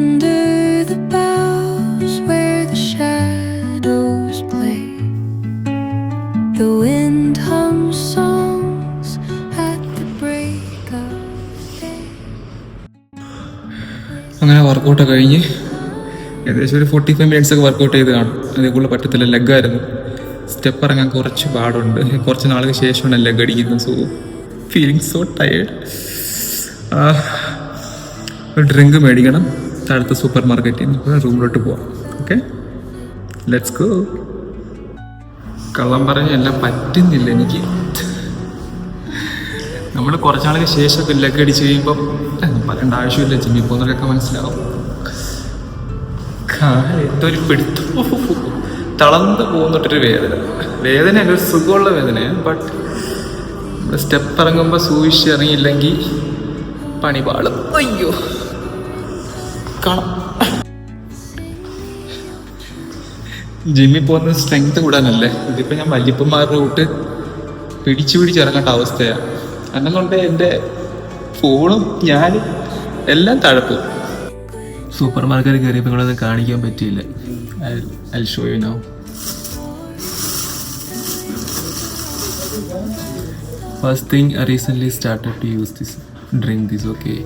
under the boughs where the shadows play. The wind hums songs at the break of day. അങ്ങനെ workout കഴിഞ്ഞ് ഏകദേശം ഒരു 45 minutes ഒക്കെ workout ചെയ്ത് കാണും. അതേ കൂടുതൽ പറ്റത്തില്ല, ലെഗായിരുന്നു. സ്റ്റെപ്പ് ഇറങ്ങാൻ കുറച്ച് പാടുണ്ട്. കുറച്ച് നാൾക്ക് ശേഷമാണ് ലെഗ് അടിക്കുന്നത്. So feeling so tired. ഒരു ഡ്രിങ്ക് മേടിക്കണം. താഴത്തെ സൂപ്പർ മാർക്കറ്റിൽ നിന്ന് റൂമിലോട്ട് പോവാം. Okay, let's go. കള്ളം പറഞ്ഞ എല്ലാം പറ്റുന്നില്ല എനിക്ക്. നമ്മൾ കുറച്ചാൾക്ക് ശേഷമൊക്കെ ലെഗ് അടിച്ച് കഴിയുമ്പം പറയേണ്ട ആവശ്യമില്ല, ജിമ്മിൽ പോകുന്നവരൊക്കെ മനസ്സിലാവും. എന്തൊരു പിടുത്തം, തളർന്ന് പോകുന്നിട്ടൊരു വേദന ഒരു സുഖമുള്ള വേദനയാണ്. ബട്ട് നമ്മൾ സ്റ്റെപ്പ് ഇറങ്ങുമ്പോൾ സൂക്ഷിച്ച് ഇറങ്ങിയില്ലെങ്കിൽ പണി പാടും. അയ്യോ കാണാം. ജിമ്മിൽ പോകുന്ന സ്ട്രെങ്ത് കൂടാനല്ലേ. ഇതിപ്പോൾ ഞാൻ വല്യപ്പന്മാരുടെ കൂട്ട് പിടിച്ചിറങ്ങേണ്ട അവസ്ഥയാണ്. അന്നുകൊണ്ട് എൻ്റെ ഫോണും ഞാനും എല്ലാം തഴപ്പും. സൂപ്പർ മാർക്കറ്റിൽ കയറിയപ്പോൾ നിങ്ങളൊന്നും കാണിക്കാൻ പറ്റിയില്ല. I'll show you now. First thing, I recently started to drink this, okay.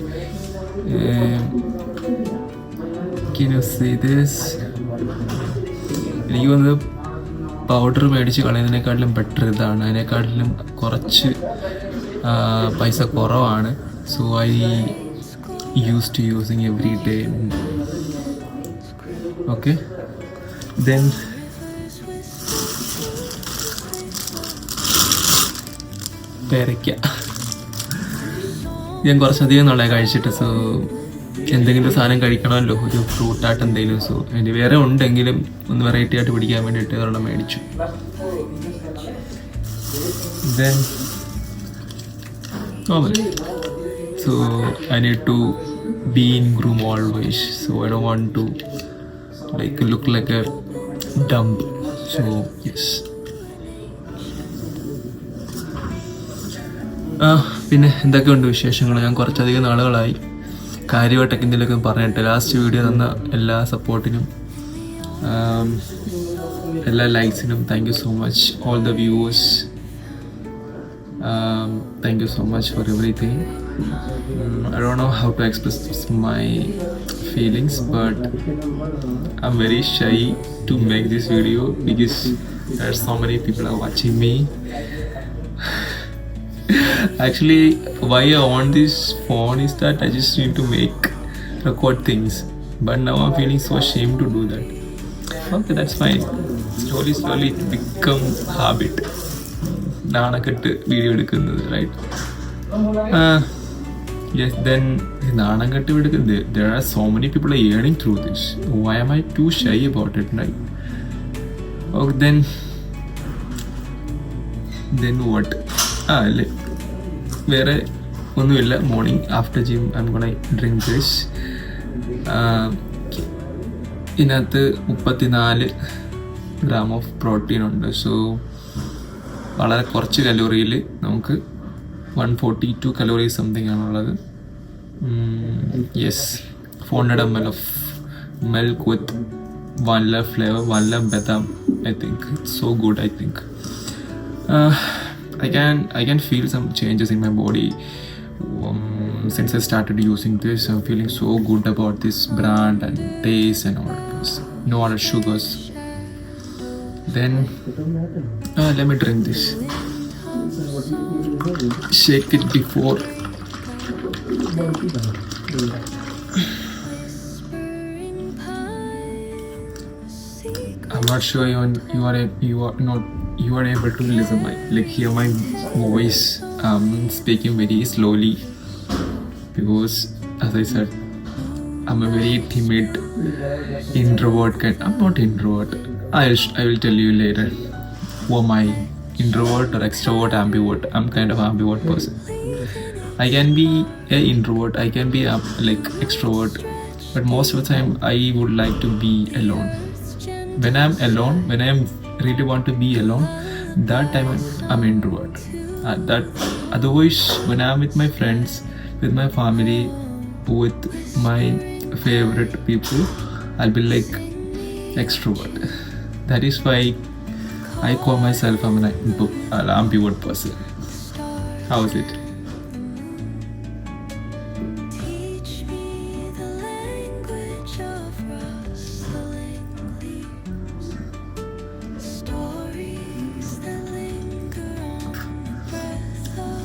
Can you see this? എനിക്ക് വന്നത് പൗഡർ മേടിച്ച് കളയുന്നതിനേക്കാട്ടിലും ബെറ്റർ ഇതാണ്. അതിനേക്കാട്ടിലും കുറച്ച് പൈസ കുറവാണ്. So I used to using every day. Okay, then പേരയ്ക്ക ഞാൻ കുറച്ചധികം നാളെ കഴിച്ചിട്ട്. സോ എന്തെങ്കിലും സാധനം കഴിക്കണമല്ലോ, ഒരു ഫ്രൂട്ടായിട്ട് എന്തെങ്കിലും. സോ അതിൻ്റെ വേറെ ഉണ്ടെങ്കിലും ഒന്ന് വെറൈറ്റി ആയിട്ട് പിടിക്കാൻ വേണ്ടിയിട്ട് ഒരെണ്ണം മേടിച്ചു. Then so I need to be in groom always, so I don't want to like look like a dump. So yes. പിന്നെ എന്തൊക്കെയുണ്ട് വിശേഷങ്ങൾ? ഞാൻ കുറച്ചധികം നാളുകളായി കാര്യമായിട്ടൊക്കെ എന്തെങ്കിലുമൊക്കെ പറഞ്ഞിട്ട്. ലാസ്റ്റ് വീഡിയോ തന്ന എല്ലാ സപ്പോർട്ടിനും എല്ലാ ലൈക്സിനും thank you so much. All the viewers, thank you so much for everything. I don't know how to express my feelings, but I'm very shy to make this video because there are so many people are watching me. Actually, why I want this phone is that I just need to record things, but now I'm feeling so ashamed to do that. Okay, that's fine. Slowly it become habit. നാണക്കെട്ട് video എടുക്കുന്നത്, right? Yes. Then നാണക്കെട്ട് എടുക്കുന്നത്, there are so many people are earning through this. Why am I too shy about it, right? Okay, then what? അല്ലേ, വേറെ ഒന്നുമില്ല. Morning after gym I'm gonna drink this. ഇതിനകത്ത് 34 gram of protein ഉണ്ട്. So വളരെ കുറച്ച് കലോറിയിൽ നമുക്ക് 142 calories something ആണുള്ളത്. Yes, 400 ml of milk with vanilla flavor, vanilla badam. I think it's so good. I think I can feel some changes in my body since I started using this. I'm feeling so good about this brand and taste and all this. No other sugars. Then let me drink this. Shake it before. I'm not sure you are able to listen hear my voice. Speaking very slowly because, as I said, I'm a very timid introvert kind. I'm not introvert. I will tell you later. Who am I? Introvert or extrovert, ambivert? I'm kind of ambivert person. I can be an introvert, I can be extrovert, but most of the time I would like to be alone. When I'm alone, when I really want to be alone, that time I'm introvert. Otherwise, when I'm with my friends, with my family, with my favorite people, I'll be like extrovert. That is why I call myself I'm an ambivert person. How is it? Teach me the language of rustling leaves, stories that linger on the breath of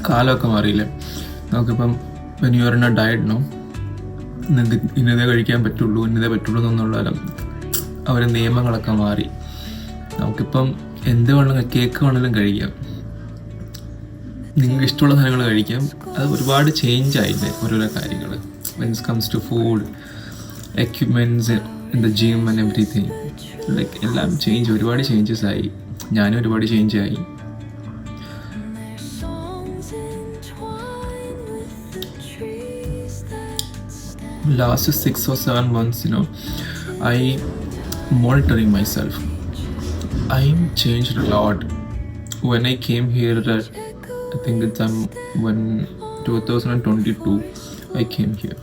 കാലമൊക്കെ മാറിയില്ലേ? നമുക്കിപ്പം when you are in a diet, no, നിങ്ങൾക്ക് ഇന്നതേ കഴിക്കാൻ പറ്റുള്ളൂ എന്നുള്ള അവരെ നിയമങ്ങളൊക്കെ മാറി. നമുക്കിപ്പം എന്ത് വേണമെങ്കിലും കേക്ക് വേണമെങ്കിലും കഴിക്കാം, നിങ്ങൾക്ക് ഇഷ്ടമുള്ള സാധനങ്ങൾ കഴിക്കാം. അത് ഒരുപാട് ചേഞ്ച് ആയില്ലേ ഓരോരോ കാര്യങ്ങൾ. When it comes to food, equipments in the gym and everything, like എല്ലാം ഒരുപാട് ചേഞ്ചസ് ആയി. ഞാനും ഒരുപാട് ചേഞ്ച് ആയി. songs entwined with the trees that Last 6 or 7 months, I monitoring myself. I'm changed a lot. When I came here, I think it's when 2022 I came here.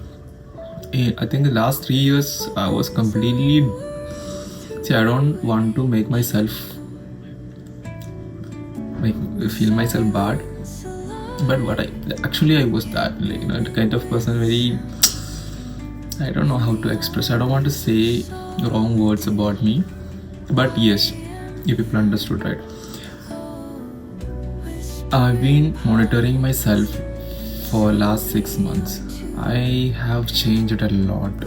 I think the last 3 years I was completely. See, I don't want to make myself feel myself bad, but what I was that, like, the kind of person very. I don't know how to express. I don't want to say wrong words about me, but yes, you people understood, right? I've been monitoring myself for last 6 months. I have changed a lot.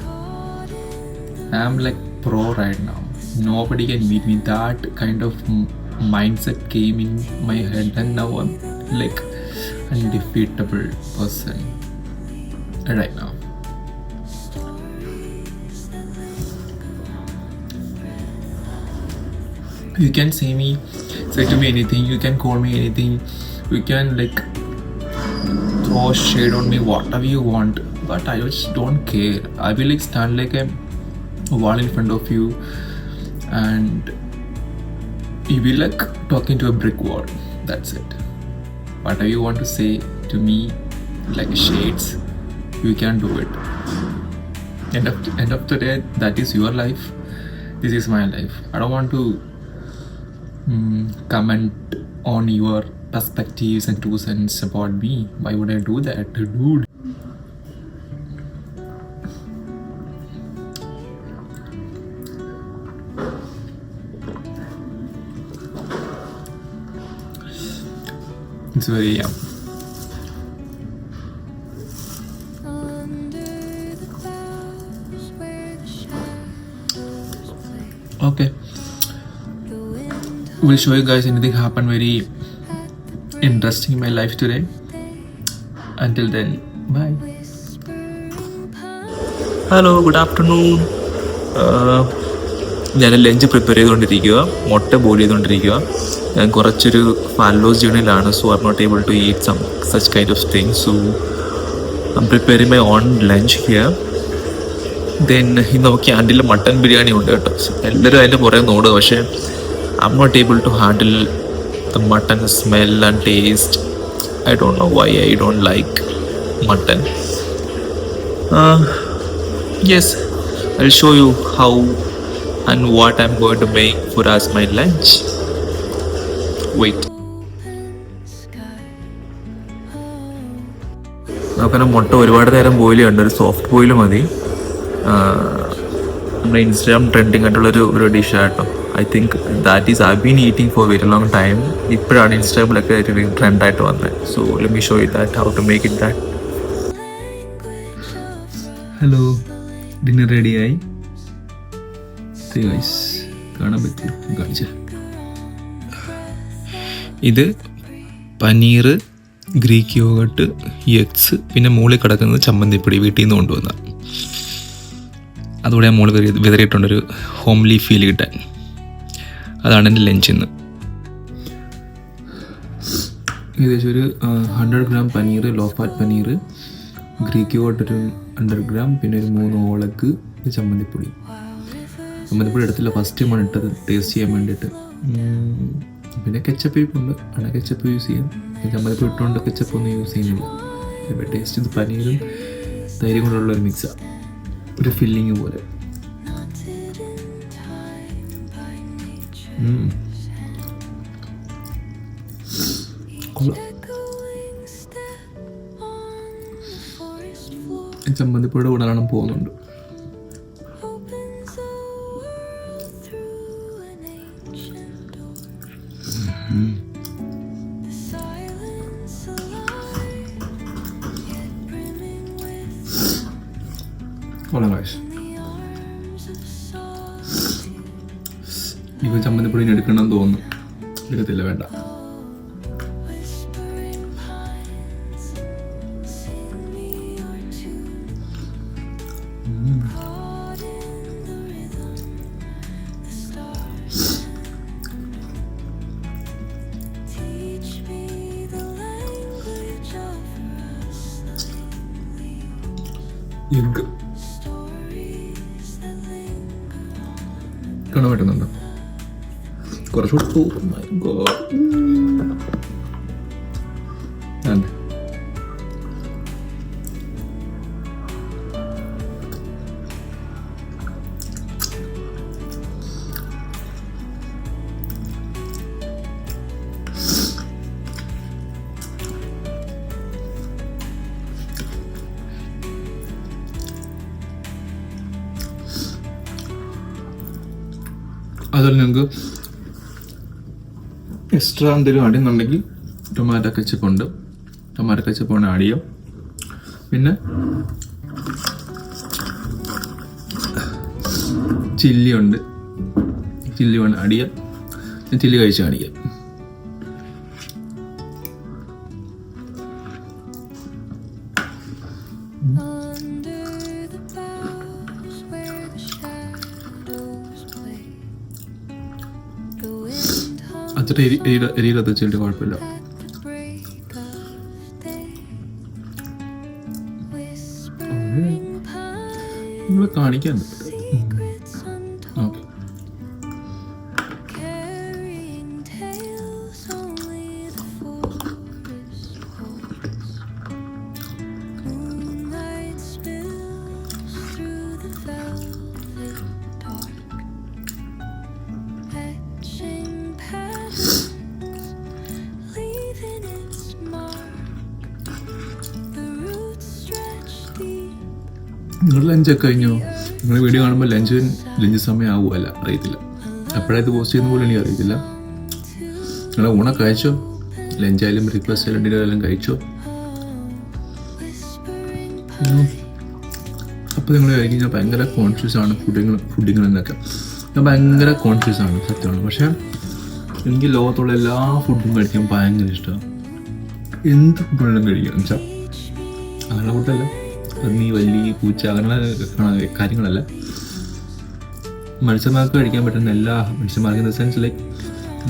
I'm like pro right now. Nobody can beat me. That kind of mindset came in my head, and now I'm like undefeatable person right now. You can say to me anything, you can call me anything, you can like throw shade on me, whatever you want, but I just don't care. I will like stand like a wall in front of you, and you will like talking to a brick wall. That's it. Whatever you want to say to me, like shades, you can do it. End of the day, that is your life. This is my life. I don't want to comment on your perspectives and 2 cents about me. Why would I do that, dude? It's very under the boughs where the shadows play. okay. The wind We'll show you guys anything happen very interesting in my life today. Until then, bye. Hello, good afternoon. ഞാൻ lunch prepare ചെയ്തുകൊണ്ടിരിക്കുക, മുട്ട boil ചെയ്തുകൊണ്ടിരിക്കുക. ഞാൻ കുറച്ചൊരു ഫാലോസ് ജേണിയിലാണ്, so I M not able to eat some such kind of things. So I'm preparing my own lunch here. Then ഇന്ന് നമുക്ക് ക്യാൻറ്റീനിൽ മട്ടൻ ബിരിയാണി ഉണ്ട് കേട്ടോ. എല്ലാവരും അതിൻ്റെ പുറകെ നോടുക, പക്ഷേ I M not able to handle the mutton smell and taste. I don't know why I don't like mutton. Yes, I'll show you how and what I'm going to make for as my lunch. Wait. നമുക്കങ്ങനെ മുട്ട ഒരുപാട് നേരം boil ചെയ്യണ്ട, ഒരു soft boil മതി. നമ്മുടെ Instagram trending ആയിട്ടുള്ളൊരു ഡിഷാട്ടോ. I think that is I been eating for very long time. ഇപ്പോഴാണ് ഇൻസ്റ്റാഗ്രാമിലൊക്കെ ഒരു ട്രെൻഡായിട്ട് വന്നത്. So let me show you that how to make it that. Hello, dinner റെഡിയായി. കാണാൻ പറ്റും, കാണിച്ച ഇത് പനീർ, ഗ്രീക്ക് യോഗട്ട്, എഗ്സ്, പിന്നെ മുകളിൽ കിടക്കുന്നത് ചമ്മന്തിപ്പൊടി വീട്ടിൽ നിന്ന് കൊണ്ടുവന്ന. അതുകൂടെ മുകളിൽ വിതറിയിട്ടുണ്ടൊരു ഹോംലി ഫീൽ കിട്ടാൻ. അതാണ് എൻ്റെ ലഞ്ച് ഇന്ന്. ഏകദേശം ഒരു 100 gram paneer, low fat paneer, Greek yogurt ഒരു 100 ഗ്രാം, പിന്നെ ഒരു 3 ഓളക്ക്, ചമ്മന്തിപ്പൊടി എടുത്തില്ല, ഫസ്റ്റ് ടൈമാണ് ഇട്ടത് ടേസ്റ്റ് ചെയ്യാൻ വേണ്ടിയിട്ട്. പിന്നെ കെച്ചപ്പ് ഉണ്ട്, ആണ് കെച്ചപ്പ് യൂസ് ചെയ്യാം. ചമ്മന്തിപ്പൊടി ഇട്ടുകൊണ്ട് കെച്ചപ്പ് ഒന്നും യൂസ് ചെയ്യുന്നില്ല. Favourite taste. ഇത് പനീരും തൈരും കൊണ്ടുള്ള ഒരു മിക്സാണ്, ഒരു ഫില്ലിങ് പോലെ. ചമ്മന്തിപ്പൊടിയുടെ കൂടെ കാണാൻ പോകുന്നുണ്ട്. ഇപ്പൊ ചമ്മന്തിപ്പൊടി എടുക്കണം തോന്നുന്നു, എടുക്കത്തില്ല, വേണ്ട. എഗ് കാണാൻ പറ്റുന്നുണ്ടോ? കുറച്ചുകൂടി അതുപോലെ നിങ്ങൾക്ക് എക്സ്ട്രാ എന്തെങ്കിലും ആഡ് ചെയ്യുന്നുണ്ടെങ്കിൽ ടൊമാറ്റോ കെച്ചപ്പ് ഉണ്ട്, ടൊമാറ്റോ കെച്ചപ്പ് ആണ് ആഡ് ചെയ്യാം. പിന്നെ ചില്ലി ഉണ്ട്, ചില്ലി വേണം ആഡ് ചെയ്യാം. ഞാൻ ചില്ലി കഴിച്ച് കാണിക്കാം. അത്ര എരിയിലത്ത് വെച്ചിട്ട് കുഴപ്പമില്ല. നിങ്ങൾ കാണിക്കാൻ ഓക്കെ. നിങ്ങൾ ലഞ്ചൊക്കെ കഴിഞ്ഞോ? നിങ്ങൾ വീഡിയോ കാണുമ്പോൾ ലഞ്ച് സമയം ആവുമല്ല, അറിയത്തില്ല. എപ്പോഴാണ് ഇത് പോസ്റ്റ് ചെയ്യുന്ന പോലും എനിക്ക് അറിയത്തില്ല. നിങ്ങൾ ഊണൊക്കെ കഴിച്ചോ? ലഞ്ചായാലും ബ്രേക്ക്ഫാസ്റ്റ് ആയാലും ഡിന്നർ ആയാലും കഴിച്ചോ? അപ്പോൾ നിങ്ങൾ കഴിക്കും ഞാൻ ഭയങ്കര കോൺഷ്യസ് ആണ് ഫുഡിങ്ങിൽ നിന്നൊക്കെ. ഞാൻ ഭയങ്കര കോൺഷ്യസ് ആണ്, സത്യമാണ്. പക്ഷേ എനിക്ക് ലോകത്തുള്ള എല്ലാ ഫുഡും കഴിക്കാൻ ഭയങ്കര ഇഷ്ടമാണ്. എന്ത് ഫുഡുകളും കഴിക്കാം എന്ന് വെച്ചാൽ അങ്ങനെ ഫുഡല്ല, പന്നി, വല്ലി, പൂച്ച, അങ്ങനെ കാര്യങ്ങളല്ല. മനുഷ്യന്മാർക്ക് കഴിക്കാൻ പറ്റുന്ന എല്ലാ മനുഷ്യന്മാർക്ക് in the sense like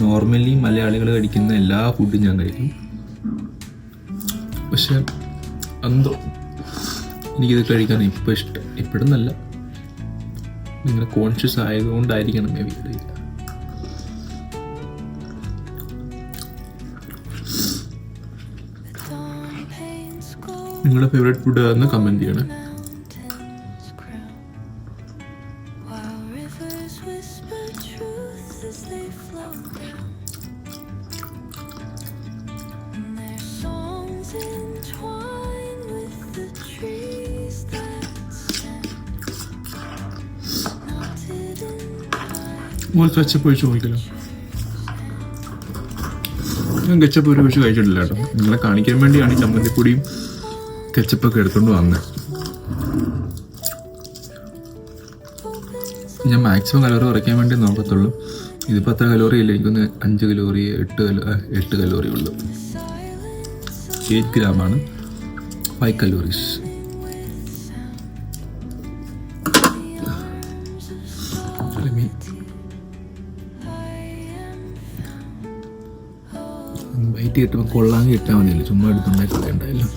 normally മലയാളികൾ കഴിക്കുന്ന എല്ലാ ഫുഡും ഞാൻ കഴിക്കും. പക്ഷെ എന്തോ എനിക്കിത് കഴിക്കാൻ ഇപ്പം ഇഷ്ടം. ഇപ്പോഴെന്നല്ല, ഇങ്ങനെ കോൺഷ്യസ് ആയതുകൊണ്ടായിരിക്കണം മേ ബി. നിങ്ങളുടെ ഫേവറേറ്റ് ഫുഡ് എന്ന് കമൻറ്റ് ചെയ്യണേ. കെച്ചപ്പ് ഒഴിച്ച് നോക്കിക്കല്ലോ. ഞാൻ കെച്ചപ്പ് ഒരു ഒഴിച്ച് കഴിച്ചിട്ടില്ല കേട്ടോ. നിങ്ങളെ കാണിക്കാൻ വേണ്ടിയാണ് ഈ ചമ്മന്തിപ്പൊടിയും കെച്ചപ്പൊക്കെ എടുത്തുകൊണ്ട് വന്നത്. ഞാൻ മാക്സിമം കലോറി കുറയ്ക്കാൻ വേണ്ടി നോക്കത്തുള്ളൂ. ഇതിപ്പോൾ അത്ര കലോറി ഇല്ല, എനിക്കൊന്ന് 5 കലോറി 8 കലോറി ഉള്ളൂ. 8 ഗ്രാമാണ് 5 കലോറീസ്. വൈറ്റ് കിട്ടുമ്പോൾ കൊള്ളാങ്കി ഇട്ടാൽ മതിയല്ലോ, ചുമ്മാ എടുത്തുണ്ടാക്കി കളയണ്ടല്ലോ.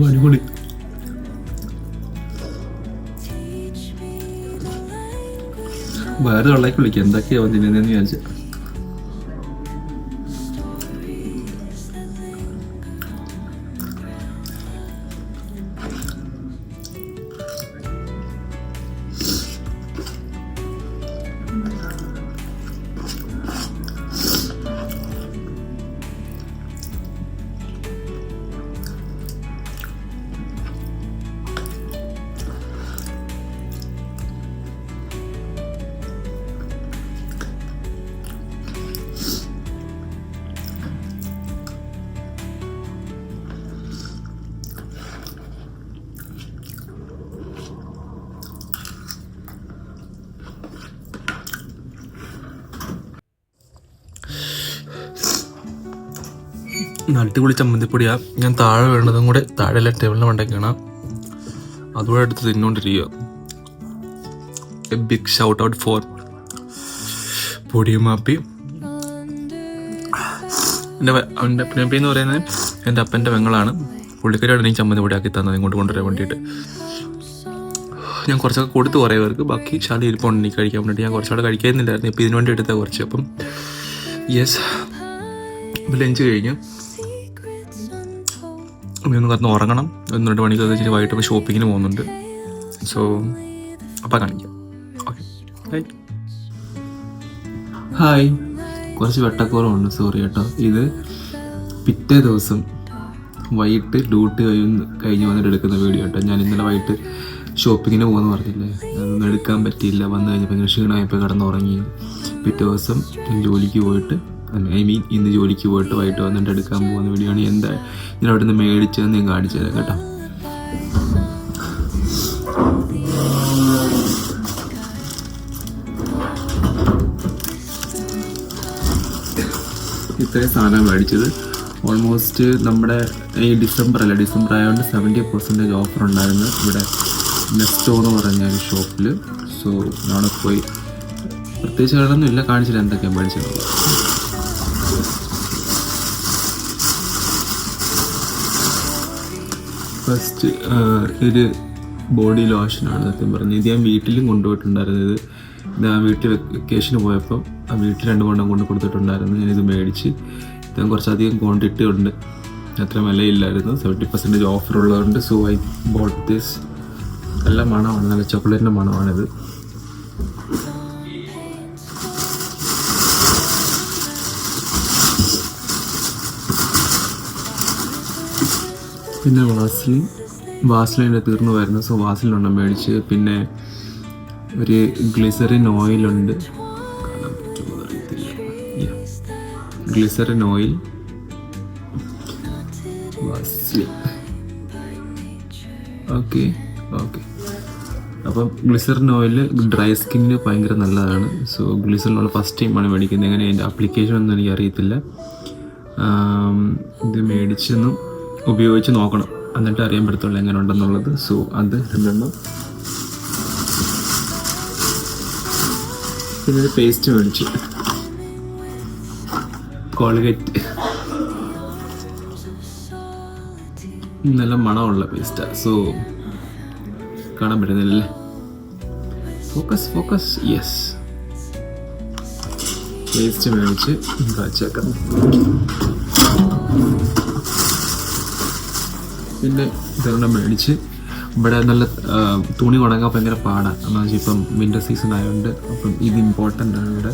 അടിപൊളി. വേറെ വെള്ളയ്ക്ക് വിളിക്കുക എന്തൊക്കെയാ തിന്നുന്നതെന്ന് വിചാരിച്ചു. അടിപൊളി ചമ്മന്തിപ്പൊടിയാണ്. ഞാൻ താഴെ വീണതും കൂടെ താഴെ ടേബിളിൻ്റെ മണ്ടയ്ക്കാണ്. അതുകൂടെ എടുത്ത് തിന്നുകൊണ്ടിരിക്കുക. A big shout out for പൊടിയുമാപ്പി. എൻ്റെ പുനപ്പി എന്ന് പറയുന്നത് എൻ്റെ അപ്പൻ്റെ പെങ്ങളാണ്. പുള്ളിക്കാരിയാണ് എനിക്ക് ചമ്മന്തി പൊടിയാക്കി തന്നത് ഇങ്ങോട്ട് കൊണ്ടുവരാൻ വേണ്ടിയിട്ട്. ഞാൻ കുറച്ചൊക്കെ കൊടുത്തു കുറേ പേർക്ക്. ബാക്കി ശാലി ഇരിപ്പുണ്ട് എനിക്ക് കഴിക്കാൻ വേണ്ടിയിട്ട്. ഞാൻ കുറച്ചുകൂടെ കഴിക്കുന്നില്ലായിരുന്നു. ഇപ്പോൾ ഇതിന് വേണ്ടി എടുത്താൽ കുറച്ച്. അപ്പം യെസ്, ലഞ്ച് കഴിഞ്ഞ് ഒന്ന് കന്ന് ഉറങ്ങണം. 1-2 മണിക്ക് വെച്ചിട്ട് വൈകിട്ട് ഷോപ്പിങ്ങിന് പോകുന്നുണ്ട്. സോ അപ്പം കാണിക്കാം. Okay, hi. കുറച്ച് വെട്ടക്കുറവുണ്ട്, സോറി കേട്ടോ. ഇത് പിറ്റേ ദിവസം വൈകിട്ട് ഡ്യൂട്ടി കഴിഞ്ഞ് വന്നിട്ട് എടുക്കുന്ന വീഡിയോ കേട്ടോ. ഞാൻ ഇന്നലെ വൈകിട്ട് ഷോപ്പിങ്ങിന് പോകുമെന്ന് പറഞ്ഞില്ലേ, അതൊന്നും എടുക്കാൻ പറ്റിയില്ല. വന്നു കഴിഞ്ഞപ്പോൾ ഇങ്ങനെ ക്ഷീണമായപ്പോൾ കിടന്നുറങ്ങി. പിറ്റേ ദിവസം ജോലിക്ക് പോയിട്ട്, ഇന്ന് ജോലിക്ക് പോയിട്ട് വൈകിട്ട് വന്നിട്ട് എടുക്കാൻ പോകുന്ന വീഡിയോ ആണ്. എന്താ ഞാൻ അവിടെ നിന്ന് മേടിച്ചതെന്ന് ഞാൻ കാണിച്ചു തരാം കേട്ടോ. ഇത്രയും സാധനം മേടിച്ചത് ഓൾമോസ്റ്റ് നമ്മുടെ ഈ ഡിസംബർ ആയതുകൊണ്ട് 70% ഓഫർ ഉണ്ടായിരുന്നു ഇവിടെ നെസ്റ്റോ എന്ന് പറഞ്ഞ ഒരു ഷോപ്പിൽ. സോ അവിടെ പോയി പ്രത്യേകിച്ച് കളൊന്നും ഇല്ല, കാണിച്ചില്ല എന്തൊക്കെയാണ് മേടിച്ചിട്ടുള്ളത്. ഫസ്റ്റ് ഒരു ബോഡി ലോഷനാണ് സത്യം പറഞ്ഞത്. ഇത് ഞാൻ വീട്ടിലും കൊണ്ടുപോയിട്ടുണ്ടായിരുന്നത്. ഞാൻ വീട്ടിൽ വെക്കേഷന് പോയപ്പോൾ ആ വീട്ടിൽ 2 കൊണ്ടം കൊണ്ട് കൊടുത്തിട്ടുണ്ടായിരുന്നു. ഞാനിത് മേടിച്ച് ഞാൻ കുറച്ചധികം ക്വാണ്ടിറ്റി ഉണ്ട്. അത്ര വിലയില്ലായിരുന്നു, 70% ഓഫർ ഉള്ളതുകൊണ്ട്. So I boat this. നല്ല മണമാണ്, നല്ല ചോക്ലേറ്റിൻ്റെ മണമാണിത്. പിന്നെ വാസ്ലിൻ്റെ തീർന്നു വരുന്നു. സോ വാസ്ലിനുണ്ട് മേടിച്ച്. പിന്നെ ഒരു ഗ്ലിസറിൻ ഓയിലുണ്ട്, കാണാൻ പറ്റുമോ അറിയത്തില്ല. Glycerin oil, Vaseline. ഓക്കെ. അപ്പം ഗ്ലിസറിൻ ഓയിൽ ഡ്രൈ സ്കിന്നിന് ഭയങ്കര നല്ലതാണ്. സോ ഗ്ലിസറിൻ ഓയിൽ ഫസ്റ്റ് ടൈമാണ് മേടിക്കുന്നത്. എങ്ങനെ അതിൻ്റെ ആപ്ലിക്കേഷൻ ഒന്നും എനിക്കറിയത്തില്ല. ഇത് മേടിച്ചൊന്നും ഉപയോഗിച്ച് നോക്കണം, എന്നിട്ട് അറിയാൻ പറ്റത്തുള്ളൂ എങ്ങനെ ഉണ്ടെന്നുള്ളത്. സോ അത് 2. പിന്നെ ഒരു പേസ്റ്റ് മേടിച്ചു, കോൾഗേറ്റ്. നല്ല മണമുള്ള പേസ്റ്റാണ്. സോ കാണാൻ പറ്റുന്നില്ലല്ലേ? ഫോക്കസ്. യെസ്, പേസ്റ്റ് മേടിച്ച് കാച്ചേക്കാം. പിന്നെ ഇതെണ്ണം മേടിച്ച്. ഇവിടെ നല്ല തുണി ഉണങ്ങാൻ ഭയങ്കര പാടാണ്. എന്ന് വെച്ചാൽ ഇപ്പം വിൻ്റർ സീസൺ ആയതുകൊണ്ട്. അപ്പം ഇത് ഇമ്പോർട്ടൻ്റ് ആണ്. ഇവിടെ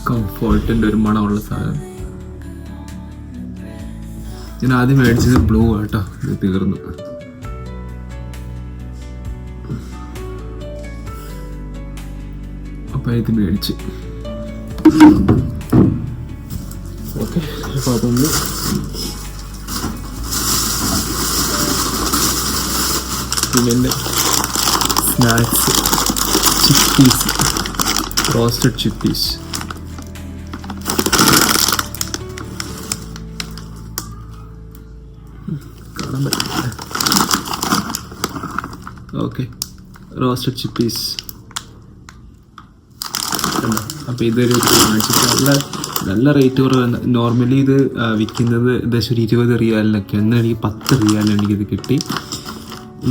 കംഫോർട്ടിൻ്റെ ഒരു മണമുള്ള സാധനം. ഞാൻ ആദ്യം മേടിച്ചത് ബ്ലൂ ആട്ടോ, ഇത് തീർന്നു. അപ്പം ഇത് മേടിച്ച്. ഓക്കെ, അപ്പോൾ അതൊന്ന് പിന്നെ സ്നാക്സ്, ചിപ്പീസ്, റോസ്റ്റഡ് ചിപ്പീസ്. കാണാൻ പറ്റില്ല. Okay, roasted chickpeas. അപ്പോൾ ഇതൊരു നല്ല റേറ്റ് കുറവ്. നോർമലി ഇത് വിൽക്കുന്നത് ഏകദേശം ഒരു 20 റിയാലിനൊക്കെ. എന്നാൽ എനിക്ക് 10 റിയാലിന് എനിക്കിത് കിട്ടി.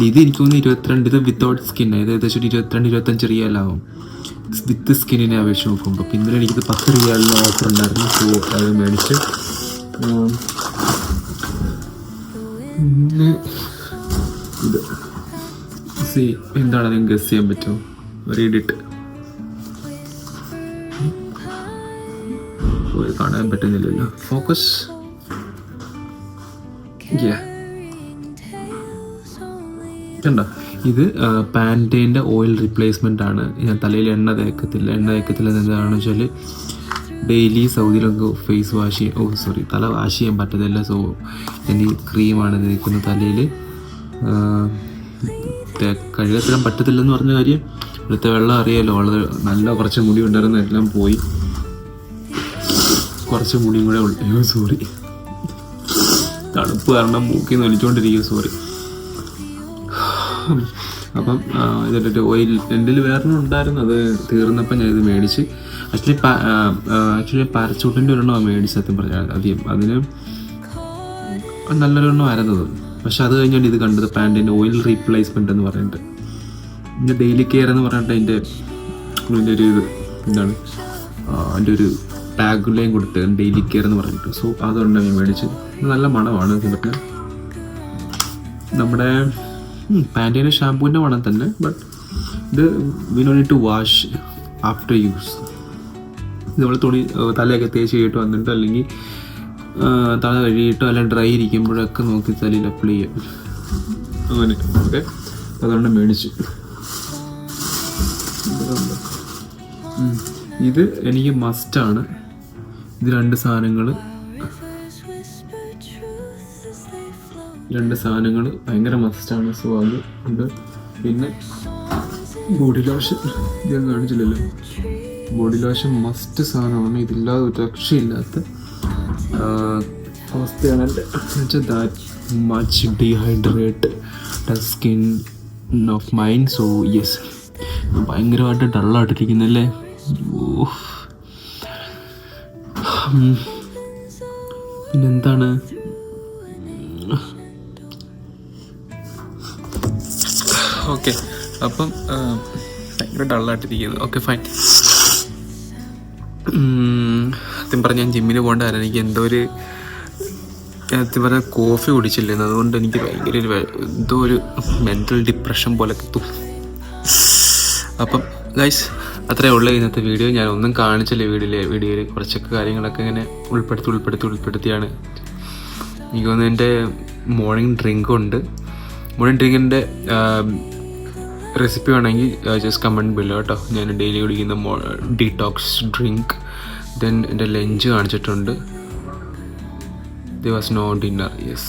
ഇത് എനിക്ക് തോന്നുന്നു 22, ഇത് വിത്തൗട്ട് സ്കിൻ, ഇത് ഏകദേശം ഒരു 22-25 റിയാലാവും വിത്ത് സ്കിന്നിനെ അപേക്ഷിച്ച് നോക്കുമ്പോൾ. അപ്പോൾ ഇന്നലെ എനിക്കിത് 10 റിയാലിന് ഓഫർ ഉണ്ടായിരുന്നു. സോ അത് മേടിച്ച്. പിന്നെ ഇത് എന്താണ് നിങ്ങൾക്ക് ഗസ് ചെയ്യാൻ പറ്റുമോ? റീഡിട്ട് കാണാൻ പറ്റുന്നില്ലല്ലോ. ഫോക്കസ്. കണ്ടോ, ഇത് പാൻറ്റേൻ്റെ ഓയിൽ റീപ്ലേസ്മെൻ്റ് ആണ്. ഞാൻ തലയിൽ എണ്ണ തേക്കത്തില്ല. എന്താണെന്ന് വെച്ചാൽ ഡെയിലി സൗദിയിലൊക്കെ ഫേസ് വാഷ് തല വാഷ് ചെയ്യാൻ പറ്റത്തില്ല. സോ ഞാൻ ഈ ക്രീമാണ് തേക്കുന്നത് തലയിൽ. കഴുകത്തിടാൻ പറ്റത്തില്ലെന്ന് പറഞ്ഞ കാര്യം ഇവിടുത്തെ വെള്ളം അറിയാമല്ലോ, വളരെ നല്ല കുറച്ച് മുടി ഉണ്ടായിരുന്നു, എല്ലാം പോയി. കുറച്ച് മുടിയും കൂടെ ഉള്ളു. സോറി, തണുപ്പ് കാരണം മൂക്കിൽ നിന്ന് ഒലിച്ചുകൊണ്ടിരിക്കും. സോറി. അപ്പം ഇതിൻ്റെ ഓയിൽ എൻ്റെ വേറൊന്നും ഉണ്ടായിരുന്നു, അത് തീർന്നപ്പോൾ ഞാൻ ഇത് മേടിച്ച്. ആക്ച്വലി പാരച്ചൂട്ടിൻ്റെ ഒരെണ്ണമാണ് മേടിച്ച്. സത്യം പറഞ്ഞാൽ അതിന് നല്ലൊരെണ്ണം ആയിരുന്നത്. പക്ഷെ അത് കഴിഞ്ഞാണ് ഇത് കണ്ടത്, പാൻറ്റിൻ്റെ ഓയിൽ റീപ്ലേസ്മെൻ്റ് എന്ന് പറഞ്ഞിട്ട്. പിന്നെ ഡെയിലി കെയർ എന്ന് പറഞ്ഞിട്ട് അതിൻ്റെ ഒരു ഇത് എന്താണ്, അതിൻ്റെ ഒരു ടാഗുലയും കൊടുത്ത് ഡെയിലി കെയർ എന്ന് പറഞ്ഞിട്ട്. സോ അതുകൊണ്ട് ഞാൻ മേടിച്ച്. നല്ല മണമാണ് ഇതിൻ്റെ. നമ്മുടെ പാൻറ്റീൻ്റെ ഷാമ്പൂവിൻ്റെ മണം തന്നെ. ബട്ട് ഇത് we don't need to wash after use. നമ്മൾ തലയൊക്കെ തേച്ച് കഴിഞ്ഞിട്ട് വന്നിട്ട്, അല്ലെങ്കിൽ തല കഴുകിയിട്ടോ അല്ലെങ്കിൽ ഡ്രൈ ഇരിക്കുമ്പോഴൊക്കെ നോക്കി തലയിൽ അപ്ലൈ ചെയ്യാം. അങ്ങനെ. ഓക്കെ, അതുകൊണ്ട് മേടിച്ചു. ഇത് എനിക്ക് മസ്റ്റാണ്. ഇത് രണ്ട് സാധനങ്ങൾ ഭയങ്കര മസ്റ്റാണ്. സോ അത് ഉണ്ട്. പിന്നെ ബോഡി ലോഷൻ ഞാൻ കാണിച്ചില്ലല്ലോ. ബോഡി ലോഷൻ മസ്റ്റ് സാധനമാണ്. ഇതില്ലാതെ ഒരു രക്ഷയില്ലാത്ത അവസ്ഥയാണ് എൻ്റെ. എന്നുവെച്ചാൽ that much dehydrate the skin of mind. So yes, ഭയങ്കരമായിട്ട് ഡള്ളായിട്ടിരിക്കുന്നല്ലേ. പിന്നെന്താണ്, ഓക്കെ. അപ്പം ഭയങ്കര ഡള്ളായിട്ടിരിക്കുന്നത്. Okay, fine. സത്യം പറഞ്ഞാൽ ഞാൻ ജിമ്മിന് പോകണ്ടായിരുന്നു. എനിക്ക് എന്തോ ഒരു സത്യം പറഞ്ഞാൽ കോഫി കുടിച്ചില്ലായിരുന്നു. അതുകൊണ്ട് എനിക്ക് ഭയങ്കര എന്തോ ഒരു മെൻ്റൽ ഡിപ്രഷൻ പോലൊക്കെ തോന്നും. അപ്പം ഗൈസ്, അത്രയേ ഉള്ളൂ ഇന്നത്തെ വീഡിയോ. ഞാൻ ഒന്നും കാണിച്ചില്ല വീഡിയോയിൽ കുറച്ചൊക്കെ കാര്യങ്ങളൊക്കെ ഇങ്ങനെ ഉൾപ്പെടുത്തിയാണ്. എനിക്ക് തോന്നുന്നു എൻ്റെ മോർണിംഗ് ഡ്രിങ്കുണ്ട്. മോർണിംഗ് ഡ്രിങ്കിൻ്റെ റെസിപ്പി വേണമെങ്കിൽ ജസ്റ്റ് കമൻറ്റ് ബില്ലോ കേട്ടോ. ഞാൻ ഡെയിലി കുടിക്കുന്ന ഡീടോക്സ് ഡ്രിങ്ക്. ദെൻ എൻ്റെ ലഞ്ച് കാണിച്ചിട്ടുണ്ട്. There was no dinner. Yes.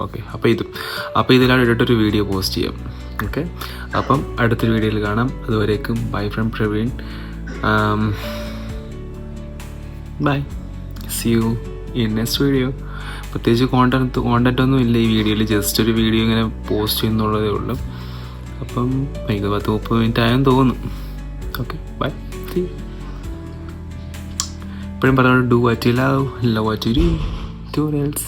Okay. അപ്പോൾ ഇതിലാണ് ഇട്ടിട്ടൊരു വീഡിയോ പോസ്റ്റ് ചെയ്യാം. ഓക്കെ, അപ്പം അടുത്തൊരു വീഡിയോയിൽ കാണാം. അതുവരേക്കും bye from Praveen. Bye, see you in next video. പ്രത്യേകിച്ച് കോണ്ടന്റ് ഒന്നും ഇല്ല ഈ വീഡിയോയിൽ. ജസ്റ്റ് ഒരു വീഡിയോ ഇങ്ങനെ പോസ്റ്റ് ചെയ്യുന്നുള്ളതേ ഉള്ളൂ. അപ്പം 10-30 മിനിറ്റ് ആയെന്ന് തോന്നുന്നു. Okay, bye. എപ്പോഴും പറഞ്ഞു, do what you love, love what you do, or else